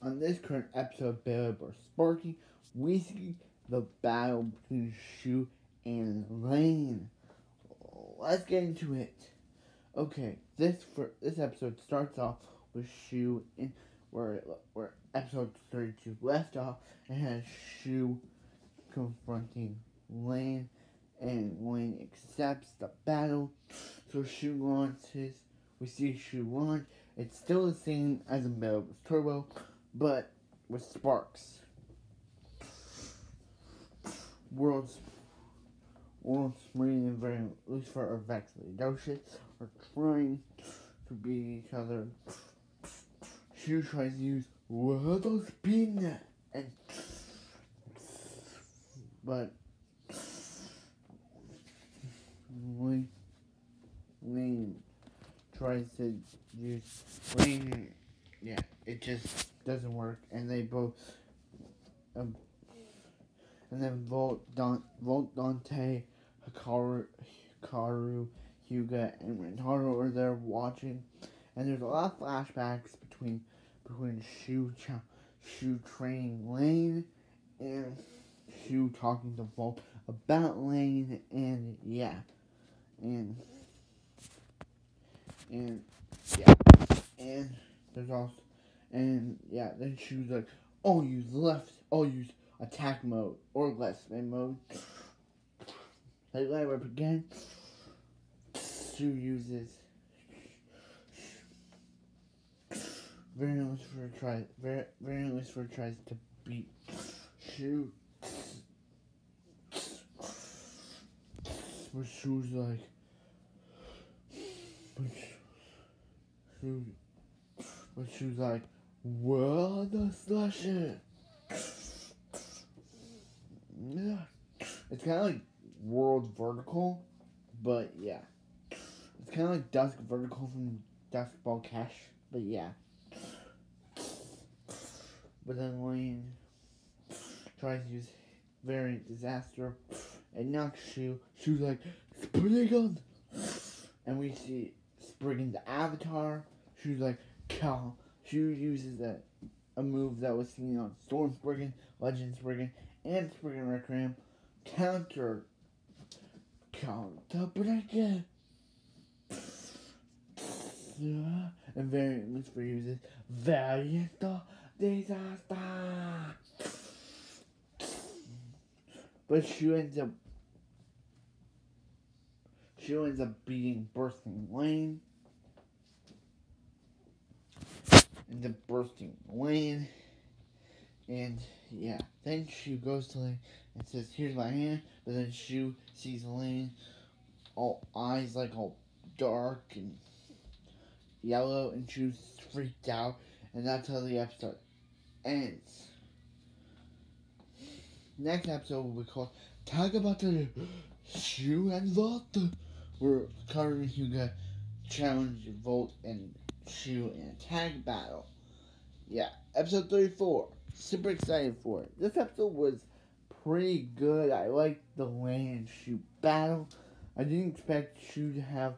On this current episode of Beyblade or Sparky, we see the battle between Shu and Lain. Let's get into it. Okay, this episode starts off with Shu in where episode 32 left off, and has Shu confronting Lain, and Lain accepts the battle. So Shu launches. We see Shu launch. It's still the same as a Beyblade Turbo, but with sparks. World's Marine and very Lucifer are vexed. Doshes are trying to beat each other. Shu tries to use World Speed and but Lain tries to use Lain. Yeah, it just doesn't work, and they both and then Volt Dante, Hikaru, Hyuga, and Rentaro are there watching, and there's a lot of flashbacks between Shu training Lain and Shu talking to Volt about Lain, and yeah, and yeah, and there's also, and yeah, then Shu's like, I'll use attack mode or left-spin mode. They light up again. Shu uses Variant Lucifer tries to beat Shu. But Shu's like, well, the slasher. Yeah. It's kind of like World Vertical, but yeah. It's kind of like Dusk Vertical from Dusk Ball Cash, but yeah. But then Lain tries to use Variant Disaster and knocks Shu. Shu's like, Spriggan! And we see Spriggan the Avatar. Shu's like, Cal. Shu uses a move that was seen on Storm Spriggan, Legend Spriggan, and Spriggan Requiem. Counter Spriggan. And Variant Lucifer uses Variant Disaster. But Shu ends up beating Bursting Lain. And yeah, then Shu goes to Lain and says, here's my hand. But then Shu sees Lain, all eyes like all dark and yellow, and Shu's freaked out. And that's how the episode ends. Next episode will be called Talk About the Shu and Volt, where Hikaru and Hyuga challenge Volt and Shu in a tag battle. Yeah, episode 34. Super excited for it. This episode was pretty good. I liked the Lain and Shu battle. I didn't expect Shu to have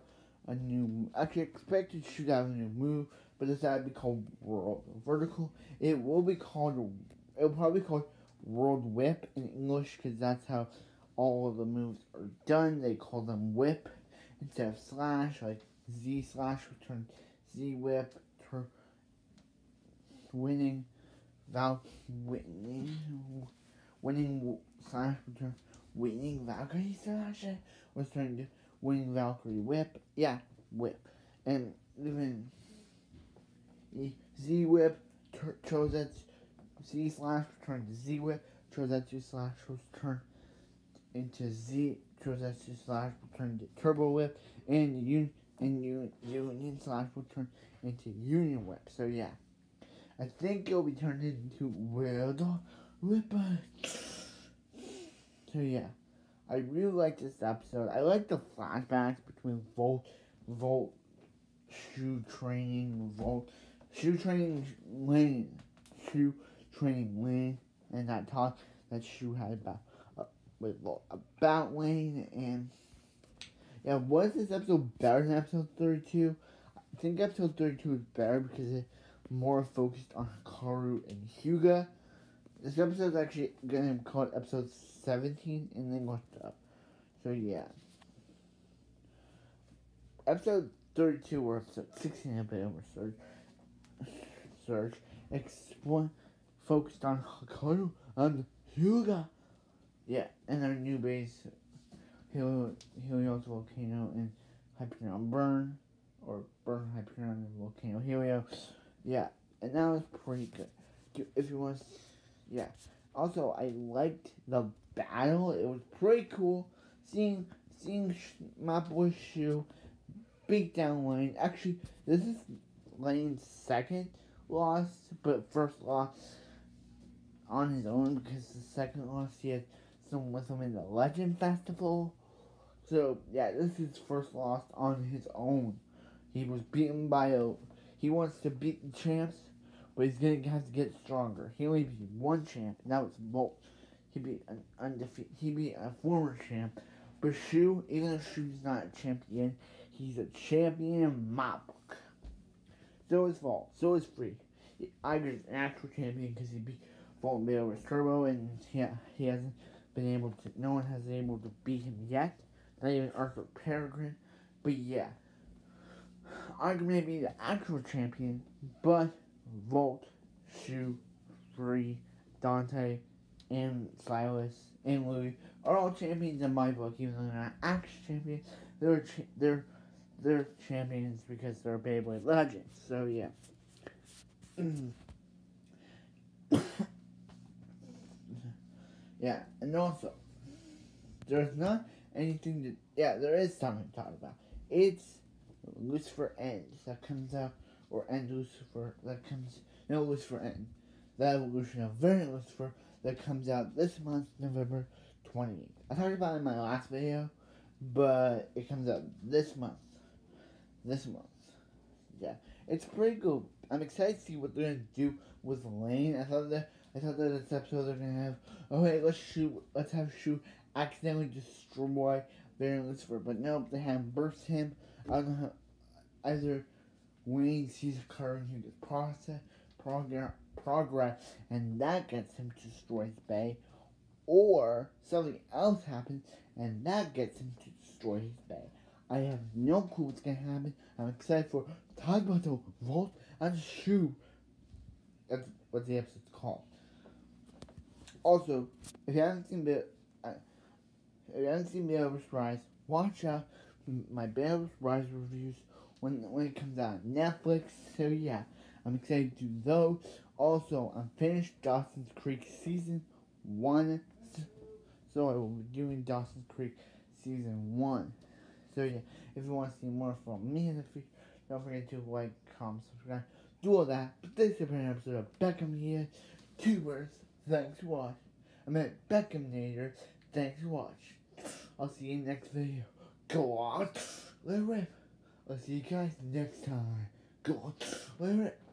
a new... Actually, I expected Shu to have a new move, but it's not be called World Vertical. It will be called... It'll probably be called World Whip in English, because that's how all of the moves are done. They call them whip instead of slash, like Z slash return Z whip, winning slash return winning Valkyrie slash was turned to winning Valkyrie whip. Yeah, whip. And even Z whip chose that Z slash return to Z whip, chose that Z slash return into Z, chose that Z slash return to turbo whip, and union slash return into union whip. So yeah, I think it'll be turned into World Whip. So yeah, I really like this episode. I like the flashbacks between Volt, Shu training Lain, Shu training Lain, and that talk that Shu had about with Volt about Lain. And yeah, was this episode better than episode 32? I think episode 32 is better because it more focused on Hikaru and Hyuga. This episode is actually going to be called episode 17 in English dub. So yeah. Episode 32 or episode 16 of Beyblade Surge focused on Hikaru and Hyuga. Yeah, and their new base, Helios Volcano and Hyperion Burn, or Burn Hyperion and Volcano Helio. Yeah, and that was pretty good. If you want to, yeah. Also, I liked the battle. It was pretty cool. Seeing my boy Shu beat down Lain. Actually, this is Lane's second loss, but first loss on his own, because the second loss he had someone with him in the Legend Festival. So yeah, this is his first loss on his own. He was beaten by he wants to beat the champs, but he's gonna have to get stronger. He only beat one champ, and that was Volt. He beat an undefeated. He beat a former champ, but Shu, even though Shu's not a champion, he's a champion in my book. So is Volt. So is Free. Iger's an actual champion because he beat Volt and Beyblade Turbo, and he hasn't been able to. No one has been able to beat him yet. Not even Arthur Peregrine. But yeah, Iger may be the actual champion, but Volt, Shu, Free, Dante, and Silas, and Louis are all champions in my book, even though they're not actual champions. They're champions because they're Beyblade legends. So yeah. Yeah, and also, there's not anything to. Yeah, there is something to talk about. It's Lucifer Ends that comes out, or End Lucifer that comes. No, Lucifer End. The evolution of Variant Lucifer that comes out this month, November 28th. I talked about it in my last video, but it comes out this month. Yeah, it's pretty cool. I'm excited to see what they're gonna do with Lain. I thought that this episode they're gonna have. Okay, let's have Shu accidentally destroy Variant Lucifer, but nope, they have burst him. I don't know how, either Wayne sees a car and he gets progress, and that gets him to destroy his bay, or something else happens and that gets him to destroy his bay. I have no clue what's gonna happen. I'm excited for Tag Battle, Volt, and Shu. That's what the episode's called. Also, if you haven't seen Beyblade Rise, watch out my Beyblade Rise reviews when it comes out on Netflix. So yeah, I'm excited to do those. Also, I'm finished Dawson's Creek Season 1. So I will be doing Dawson's Creek Season 1. So yeah, if you want to see more from me in the future, don't forget to like, comment, subscribe, do all that. But this has been an episode of Beckham here. 2 words, thanks for watching. I meant Beckhamnator, thanks for watching. I'll see you next video. Go on, let it rip. I'll see you guys next time. Go on, let it rip.